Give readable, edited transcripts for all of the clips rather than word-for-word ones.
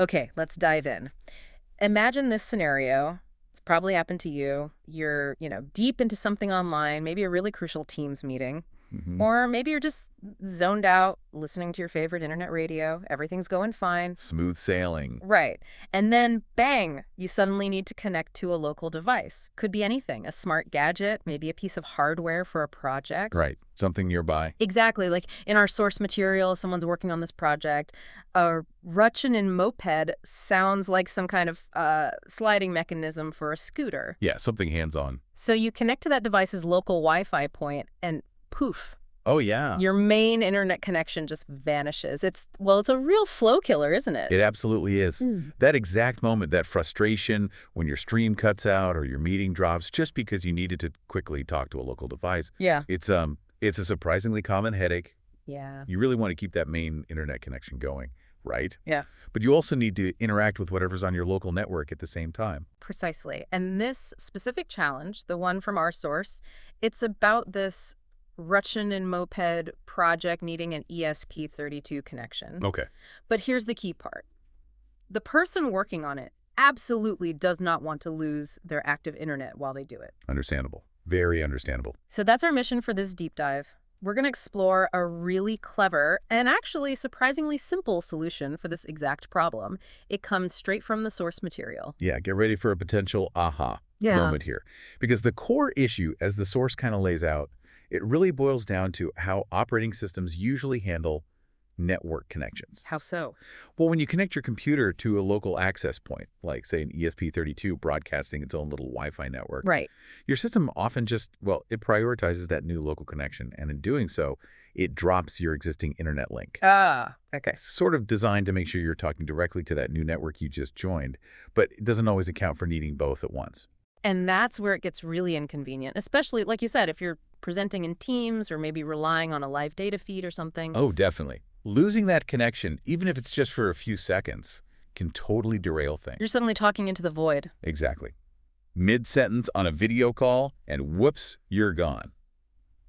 Okay, let's dive in. Imagine this scenario. It's probably happened to you. You're, deep into something online, maybe a really crucial Teams meeting. Hmm. Or maybe you're just zoned out, listening to your favorite internet radio. Everything's going fine. Smooth sailing. Right. And then, bang, you suddenly need to connect to a local device. Could be anything, a smart gadget, maybe a piece of hardware for a project. Right. Something nearby. Exactly. Like in our source material, someone's working on this project. A Rutschinen moped sounds like some kind of sliding mechanism for a scooter. Yeah, something hands-on. So you connect to that device's local Wi-Fi point and poof, Oh, yeah. your main internet connection just vanishes. It's a real flow killer, isn't it? It absolutely is. Mm. That exact moment, that frustration when your stream cuts out or your meeting drops just because you needed to quickly talk to a local device. Yeah. It's a surprisingly common headache. Yeah. You really want to keep that main internet connection going, right? Yeah. But you also need to interact with whatever's on your local network at the same time. Precisely. And this specific challenge, the one from our source, it's about this Rutschinen moped project needing an ESP32 connection. Okay. But here's the key part. The person working on it absolutely does not want to lose their active internet while they do it. Understandable. Very understandable. So that's our mission for this deep dive. We're going to explore a really clever and actually surprisingly simple solution for this exact problem. It comes straight from the source material. Yeah, get ready for a potential aha Yeah. moment here. Because the core issue, as the source kind of lays out, it really boils down to how operating systems usually handle network connections. How so? Well, when you connect your computer to a local access point, like, say, an ESP32 broadcasting its own little Wi-Fi network, Right. your system often just, it prioritizes that new local connection. And in doing so, it drops your existing internet link. Ah, okay. It's sort of designed to make sure you're talking directly to that new network you just joined, but it doesn't always account for needing both at once. And that's where it gets really inconvenient, especially, like you said, if you're presenting in Teams or maybe relying on a live data feed or something. Oh, definitely. Losing that connection, even if it's just for a few seconds, can totally derail things. You're suddenly talking into the void. Exactly. Mid-sentence on a video call, and whoops, you're gone.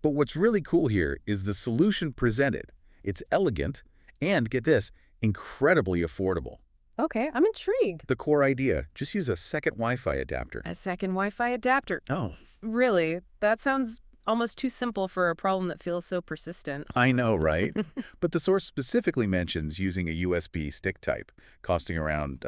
But what's really cool here is the solution presented. It's elegant and, get this, incredibly affordable. Okay, I'm intrigued. The core idea, just use a second Wi-Fi adapter. A second Wi-Fi adapter. Oh, Really? That sounds almost too simple for a problem that feels so persistent. I know, right? But the source specifically mentions using a USB stick type, costing around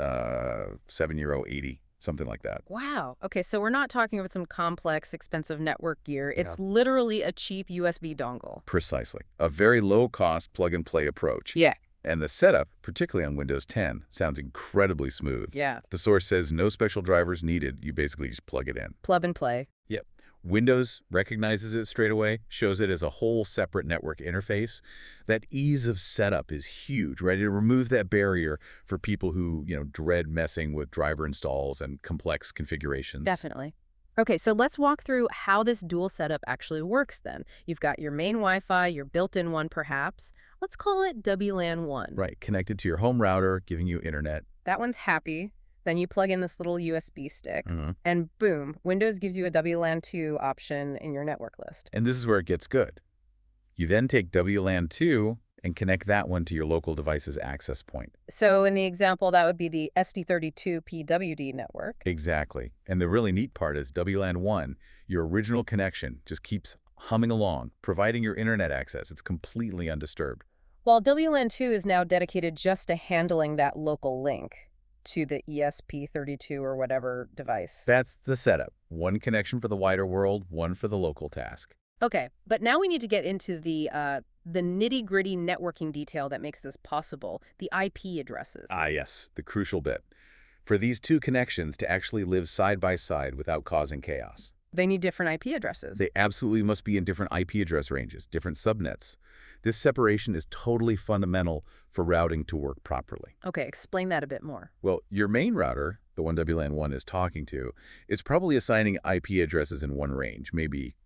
€7.80, something like that. Wow. Okay, so we're not talking about some complex, expensive network gear. It's Yeah. literally a cheap USB dongle. Precisely. A very low-cost plug-and-play approach. Yeah. And the setup, particularly on Windows 10, sounds incredibly smooth. Yeah. The source says no special drivers needed. You basically just plug it in. Plug and play. Yep. Windows recognizes it straight away, shows it as a whole separate network interface. That ease of setup is huge, right? It removes that barrier for people who, dread messing with driver installs and complex configurations. Definitely. Okay, so let's walk through how this dual setup actually works then. You've got your main Wi-Fi, your built-in one perhaps. Let's call it WLAN 1. Right, connected to your home router, giving you internet. That one's happy. Then you plug in this little USB stick, Mhm. and boom, Windows gives you a WLAN 2 option in your network list. And this is where it gets good. You then take WLAN 2 and connect that one to your local device's access point. So in the example, that would be the SD32 PWD network. Exactly. And the really neat part is WLAN 1, your original connection, just keeps humming along, providing your internet access. It's completely undisturbed. While WLAN 2 is now dedicated just to handling that local link to the ESP32 or whatever device. That's the setup. One connection for the wider world, one for the local task. Okay, but now we need to get into the nitty-gritty networking detail that makes this possible, the IP addresses. Ah, yes, the crucial bit. For these two connections to actually live side by side without causing chaos. They need different IP addresses. They absolutely must be in different IP address ranges, different subnets. This separation is totally fundamental for routing to work properly. Okay, explain that a bit more. Well, your main router, the one WLAN 1 is talking to, is probably assigning IP addresses in one range, maybe,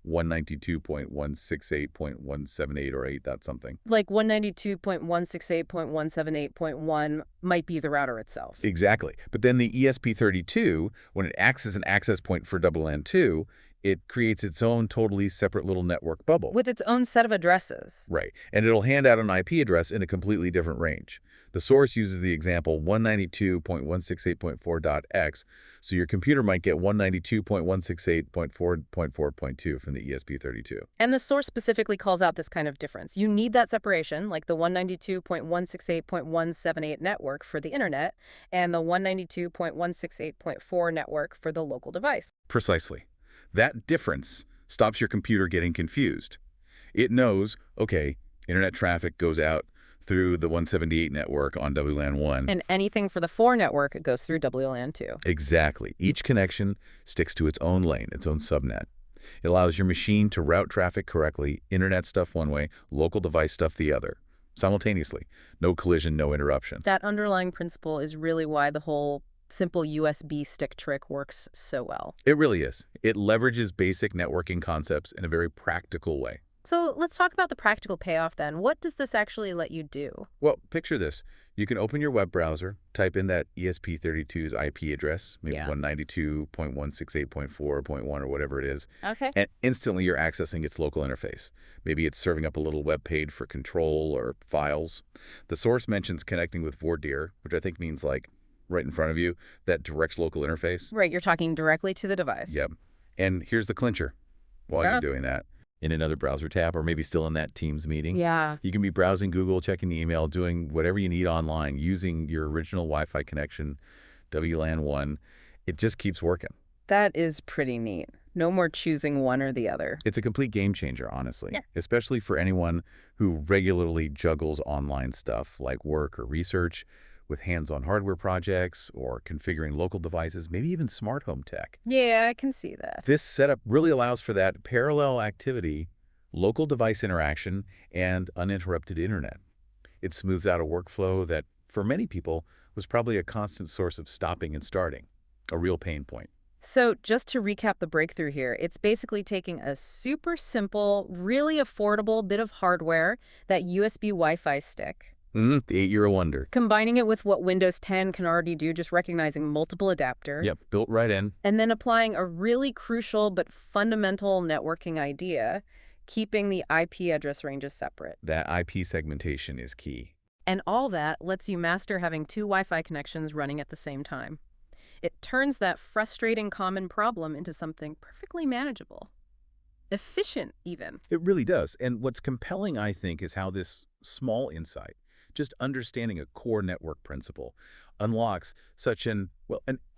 192.168.178 or 8, that's something. Like 192.168.178.1 might be the router itself. Exactly. But then the ESP32, when it acts as an access point for WLAN 2, it creates its own totally separate little network bubble. With its own set of addresses. Right. And it'll hand out an IP address in a completely different range. The source uses the example 192.168.4.x, so your computer might get 192.168.4.4.2 from the ESP32. And the source specifically calls out this kind of difference. You need that separation, like the 192.168.178 network for the internet and the 192.168.4 network for the local device. Precisely. That difference stops your computer getting confused. It knows, okay, internet traffic goes out through the 178 network on WLAN 1. And anything for the 4 network goes through WLAN 2. Exactly. Each connection sticks to its own lane, its own subnet. It allows your machine to route traffic correctly, internet stuff one way, local device stuff the other, simultaneously. No collision, no interruption. That underlying principle is really why the whole simple USB stick trick works so well. It really is. It leverages basic networking concepts in a very practical way. So let's talk about the practical payoff then. What does this actually let you do? Well, picture this. You can open your web browser, type in that ESP32's IP address, maybe 192.168.4.1 or whatever it is, Okay. and instantly you're accessing its local interface. Maybe it's serving up a little web page for control or files. The source mentions connecting with Vordir, which I think means like right in front of you, that directs local interface. Right, you're talking directly to the device. Yep. And here's the clincher. While you're doing that, in another browser tab or maybe still in that Teams meeting, Yeah. you can be browsing Google, checking the email, doing whatever you need online using your original Wi-Fi connection, WLAN 1. It just keeps working. That is pretty neat. No more choosing one or the other. It's a complete game changer, honestly, Yeah. especially for anyone who regularly juggles online stuff like work or research with hands-on hardware projects or configuring local devices, maybe even smart home tech. Yeah, I can see that. This setup really allows for that parallel activity, local device interaction, and uninterrupted internet. It smooths out a workflow that, for many people, was probably a constant source of stopping and starting, a real pain point. So just to recap the breakthrough here, it's basically taking a super simple, really affordable bit of hardware, that USB Wi-Fi stick, The 8-year wonder. combining it with what Windows 10 can already do, just recognizing multiple adapters. Yep, built right in. And then applying a really crucial but fundamental networking idea, keeping the IP address ranges separate. That IP segmentation is key. And all that lets you master having 2 Wi-Fi connections running at the same time. It turns that frustrating common problem into something perfectly manageable. Efficient, even. It really does. And what's compelling, I think, is how this small insight, just understanding a core network principle, unlocks such an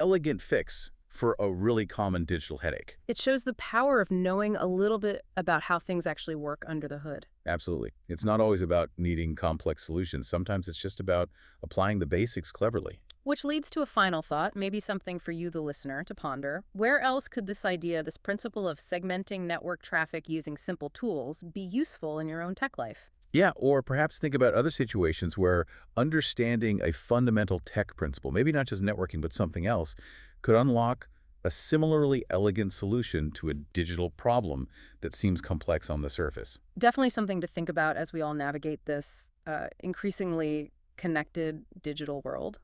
elegant fix for a really common digital headache. It shows the power of knowing a little bit about how things actually work under the hood. Absolutely. It's not always about needing complex solutions. Sometimes it's just about applying the basics cleverly. Which leads to a final thought, maybe something for you, the listener, to ponder. Where else could this idea, this principle of segmenting network traffic using simple tools, be useful in your own tech life? Yeah, or perhaps think about other situations where understanding a fundamental tech principle, maybe not just networking, but something else, could unlock a similarly elegant solution to a digital problem that seems complex on the surface. Definitely something to think about as we all navigate this increasingly connected digital world.